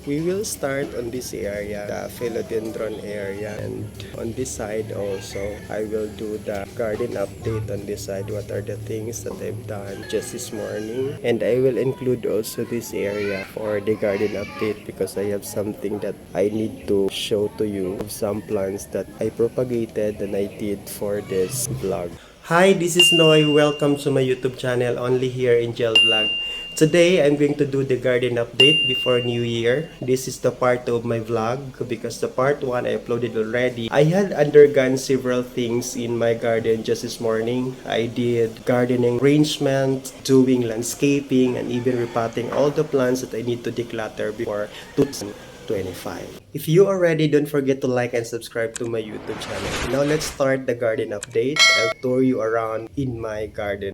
We will start on this area, the Philodendron area, and on this side also, I will do the garden update on this side. What are the things that I've done just this morning? And I will include also this area for the garden update because I have something that I need to show to you of some plants that I propagated and I did for this vlog. Hi, this is Noy. Welcome to my YouTube channel, only here in Gel Vlog. Today, I'm going to do the garden update before New Year. This is the part 2 of my vlog because the part 1 I uploaded already. I had undergone several things in my garden just this morning. I did gardening arrangement, doing landscaping, and even repotting all the plants that I need to declutter before 2025. If you are ready, don't forget to like and subscribe to my YouTube channel. Now let's start the garden update. I'll tour you around in my garden.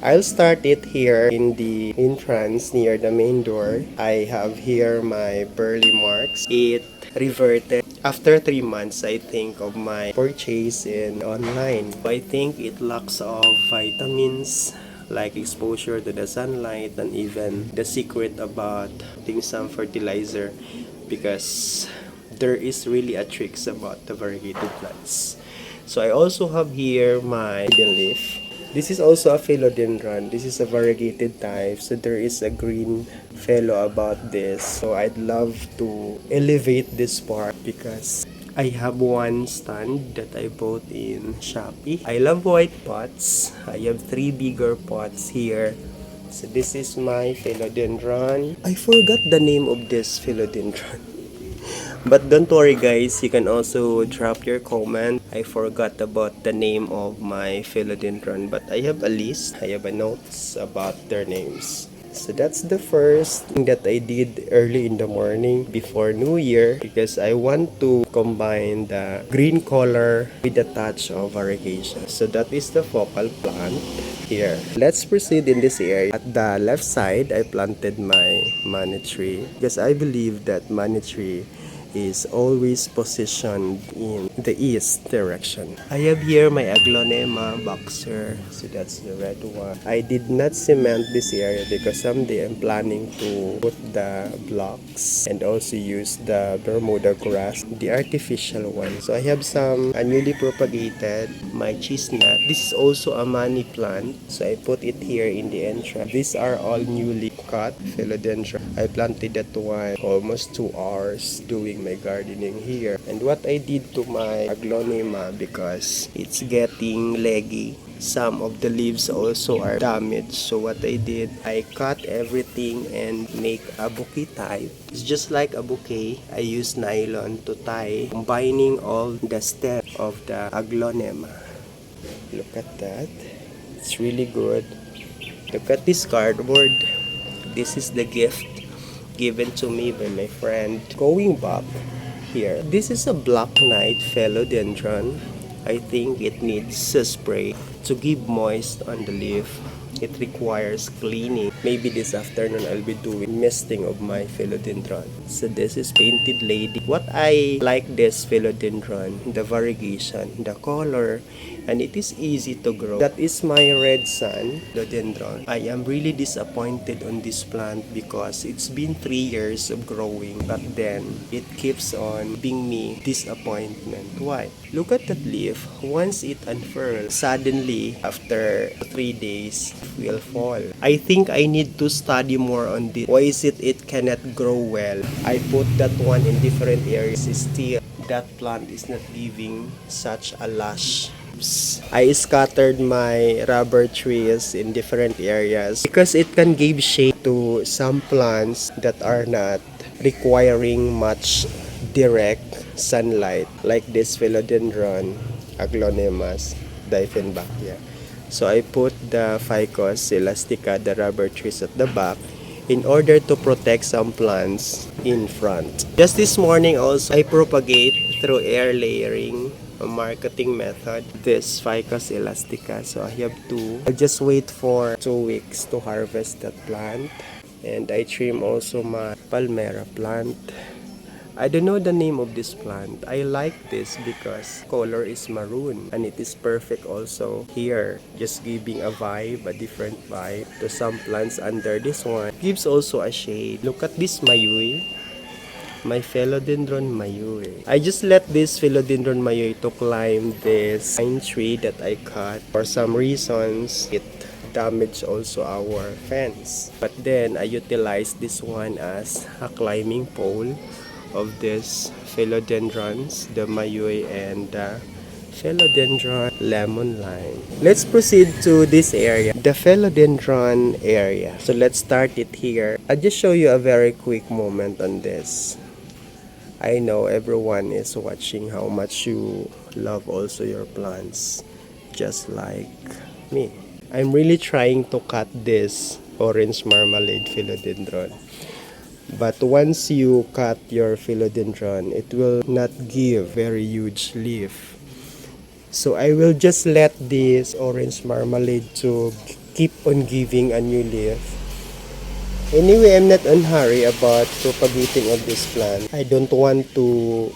I'll start it here in the entrance near the main door. I have here my burley marks. It reverted after 3 months, I think, of my purchase in online. I think it lacks of vitamins like exposure to the sunlight and even the secret about putting some fertilizer because there is really a tricks about the variegated plants. So I also have here my hidden leaf. This is also a philodendron. This is a variegated type. So there is a green fellow about this. So I'd love to elevate this part because I have one stand that I bought in Shopee. I love white pots. I have 3 bigger pots here. So this is my philodendron. I forgot the name of this philodendron. But don't worry guys, you can also drop your comment. I forgot about the name of my philodendron, but I have a list. I have a notes about their names. So that's the first thing that I did early in the morning before New Year because I want to combine the green color with a touch of variegation. So that is the focal plant here. Let's proceed in this area. At the left side, I planted my money tree because I believe that money tree is always positioned in the east direction. I have here my aglonema boxer, so that's the red one. I did not cement this area because someday I'm planning to put the blocks and also use the Bermuda grass, the artificial one. So I have some newly propagated, my chestnut. This is also a money plant, so I put it here in the entrance. These are all newly cut philodendron. I planted that one almost 2 hours doing my gardening here. And what I did to my aglonema because it's getting leggy. Some of the leaves also are damaged. So what I did, I cut everything and make a bouquet type. It's just like a bouquet. I use nylon to tie, combining all the stems of the aglonema. Look at that. It's really good. Look at this cardboard. This is the gift given to me by my friend. Going back here, this is a black knight philodendron. I think it needs a spray to give moist on the leaf. It requires cleaning. Maybe this afternoon I'll be doing misting of my philodendron. So this is painted lady. What I like this philodendron, the variegation, the color, and it is easy to grow. That is my red sun philodendron. I am really disappointed on this plant because it's been 3 years of growing, but then it keeps on giving me disappointment. Why? Look at that leaf. Once it unfurls, suddenly after 3 days, it will fall. I think I need to study more on this. Why is it cannot grow well? I put that one in different areas. Still, that plant is not giving such a lush. I scattered my rubber trees in different areas because it can give shade to some plants that are not requiring much direct sunlight, like this Philodendron aglaonemas dieffenbachia. So I put the Ficus elastica, the rubber trees at the back, in order to protect some plants in front. Just this morning also, I propagate through air layering, a marketing method, this Ficus elastica. So I have two. I'll just wait for 2 weeks to harvest that plant. And I trim also my palmera plant. I don't know the name of this plant. I like this because color is maroon and it is perfect also here, just giving a vibe, a different vibe to some plants under this one. Gives also a shade. Look at this mayui, my Philodendron mayui. I just let this Philodendron mayui to climb this pine tree that I cut. For some reasons, it damaged also our fence. But then I utilized this one as a climbing pole of this philodendrons, the mayui and the philodendron lemon lime. Let's proceed to this area, the philodendron area. So let's start it here. I'll just show you a very quick moment on this. I know everyone is watching how much you love also your plants, just like me. I'm really trying to cut this orange marmalade philodendron. But once you cut your philodendron, it will not give very huge leaf. So I will just let this orange marmalade to keep on giving a new leaf. Anyway, I'm not in a hurry about propagating of this plant. I don't want to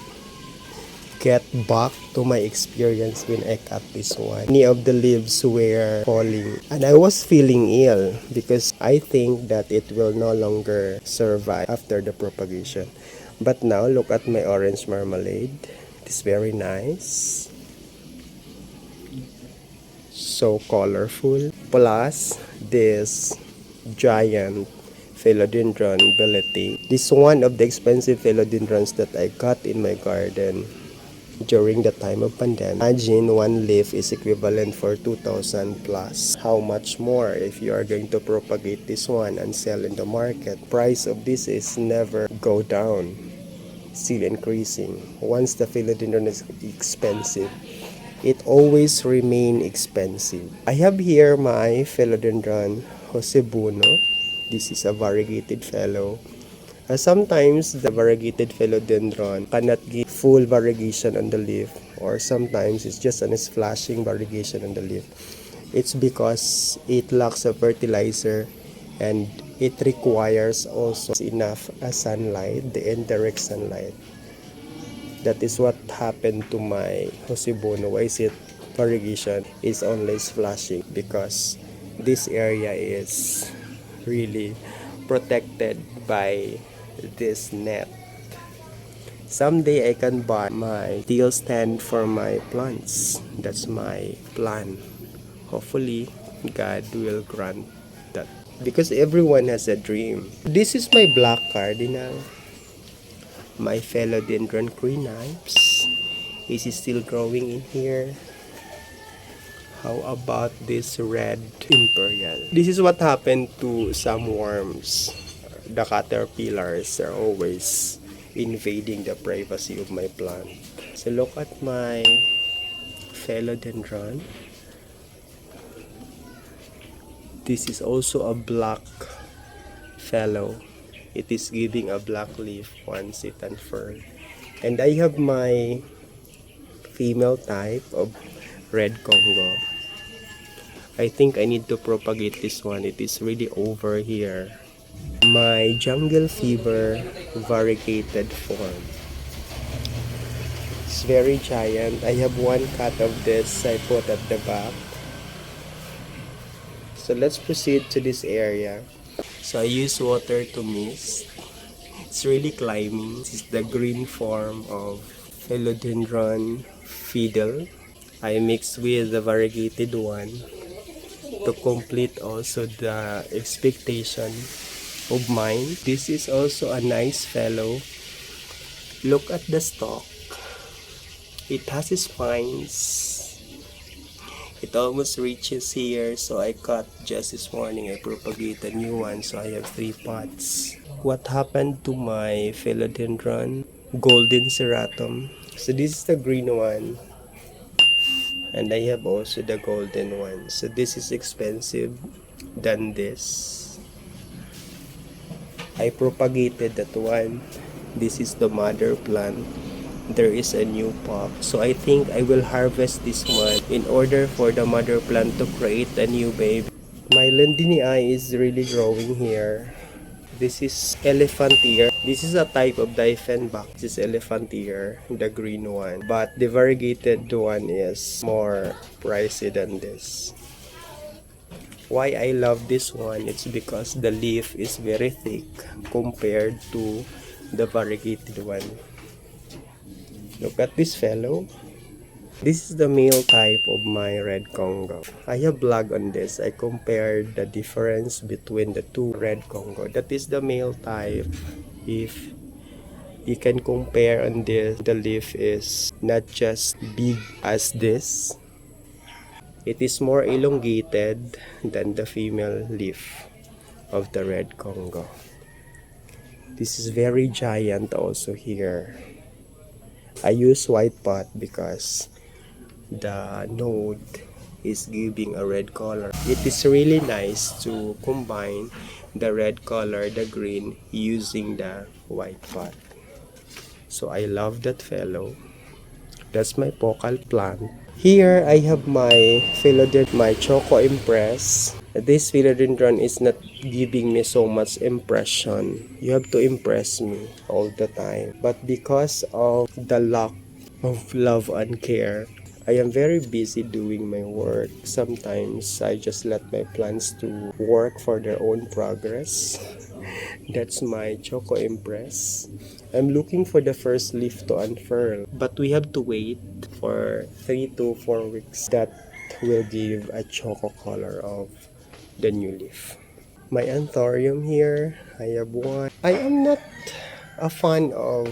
get back to my experience when I cut this one. Many of the leaves were falling and I was feeling ill because I think that it will no longer survive after the propagation. But now look at my orange marmalade. It's very nice, so colorful. Plus this giant philodendron belleti. This one of the expensive philodendrons that I got in my garden during the time of pandemic. Imagine one leaf is equivalent for 2,000 plus. How much more if you are going to propagate this one and sell in the market? Price of this is never go down, still increasing. Once the philodendron is expensive, it always remain expensive. I have here my philodendron josebuno. This is a variegated fellow. Sometimes the variegated philodendron cannot give full variegation on the leaf, or sometimes it's just a splashing variegation on the leaf. It's because it lacks a fertilizer and it requires also enough sunlight, the indirect sunlight. That is what happened to my josebuno. Why is it variegation is only splashing? Because this area is really protected by this net. Someday I can buy my steel stand for my plants. That's my plan. Hopefully God will grant that, because everyone has a dream. This is my black cardinal, my Philodendron crinipes. Is still growing in here. How about this red imperial? This is what happened to some worms. The caterpillars are always invading the privacy of my plant. So look at my philodendron. This is also a black fellow. It is giving a black leaf once it unfurls. And I have my female type of red Congo. I think I need to propagate this one. It is really over here. My jungle fever variegated form. It's very giant. I have one cut of this I put at the back. So let's proceed to this area. So I use water to mist. It's really climbing. This is the green form of Philodendron fiddle. I mixed with the variegated one to complete also the expectation of mine. This is also a nice fellow. Look at the stalk. It has spines. It almost reaches here, so I cut just this morning. I propagate a new one, so I have 3 pots. what happened to my Philodendron golden ceratum. So this is the green one, and I have also the golden one. So this is expensive than this. I propagated that one. This is the mother plant. There is a new pop. So I think I will harvest this one in order for the mother plant to create a new baby. My Londinii is really growing here. This is elephant ear. This is a type of Dieffenbach. This is elephant ear, the green one. But the variegated one is more pricey than this. Why I love this one, it's because the leaf is very thick compared to the variegated one. Look at this fellow. This is the male type of my red Congo. I have blog on this. I compared the difference between the two red Congo. That is the male type. If you can compare on this, the leaf is not just big as this. It is more elongated than the female leaf of the red Congo. This is very giant also here. I use white pot because the node is giving a red color. It is really nice to combine the red color, the green, using the white pot. So I love that fellow. That's my focal plant. Here I have my Philodendron, my Choco Impress. This Philodendron is not giving me so much impression. You have to impress me all the time. But because of the lack of love and care, I am very busy doing my work. Sometimes I just let my plants to work for their own progress. That's my Choco Impress. I'm looking for the first leaf to unfurl, but we have to wait for 3 to 4 weeks. That will give a choco color of the new leaf. My anthurium here, I have one. I am not a fan of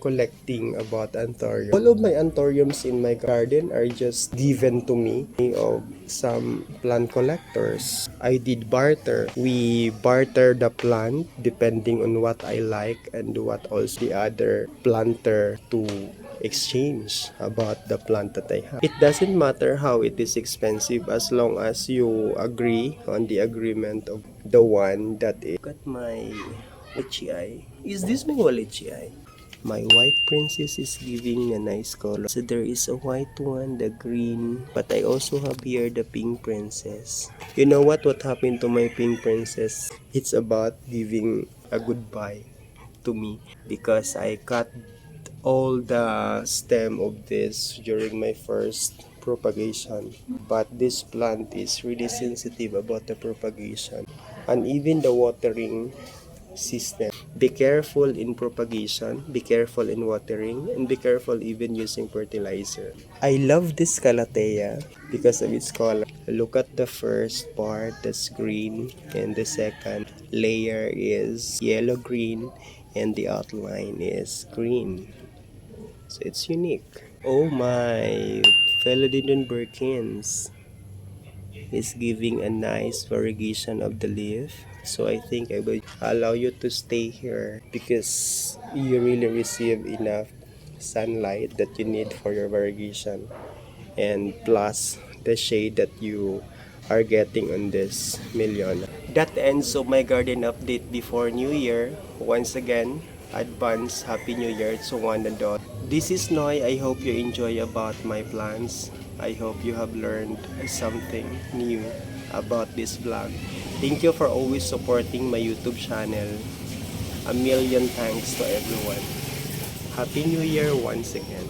collecting about anthurium. All of my anthuriums in my garden are just given to me of some plant collectors. I did barter. We barter the plant depending on what I like and what also the other planter to exchange about the plant that I have. It doesn't matter how it is expensive as long as you agree on the agreement of the one that is. Look at my walichi. Is this my walichi? My white princess is giving a nice color. So there is a white one, the green. But I also have here the pink princess. You know what happened to my pink princess? It's about giving a goodbye to me because I cut all the stem of this during my first propagation. But this plant is really sensitive about the propagation and even the watering system. Be careful in propagation, be careful in watering, and be careful even using fertilizer. I love this calathea because of its color. Look at the first part, that's green, and the second layer is yellow-green, and the outline is green. So it's unique. Oh my, Philodendron Birkins is giving a nice variegation of the leaf. So I think I will allow you to stay here because you really receive enough sunlight that you need for your variegation, and plus the shade that you are getting on this million. That ends of my garden update before New Year. Once again, advance Happy New Year to one and all. This is Noy. I hope you enjoy about my plants. I hope you have learned something new about this vlog. Thank you for always supporting my YouTube channel. A million thanks to everyone. Happy New Year once again.